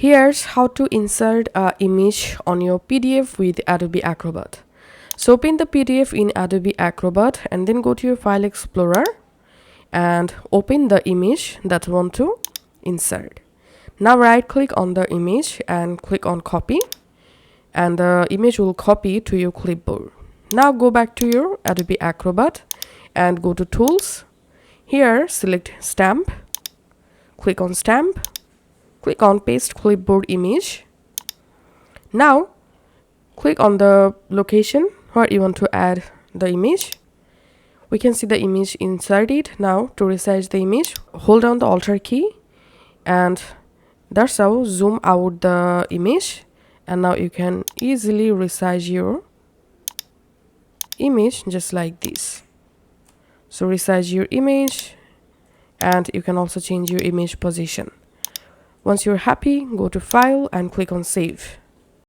Here's how to insert an image on your PDF with Adobe Acrobat. So open the PDF in Adobe Acrobat and then go to your File Explorer and open the image that you want to insert. Now right click on the image and click on copy, and the image will copy to your clipboard. Now go back to your Adobe Acrobat and go to Tools. Here select Stamp, click on Stamp, click on Paste Clipboard Image. Now click on the location where you want to add the image. We can see the image inserted. Now to resize the image, hold down the Alt key and that's how zoom out the image, and now you can easily resize your image just like this. So resize your image, and you can also change your image position. Once you're happy, go to File and click on Save.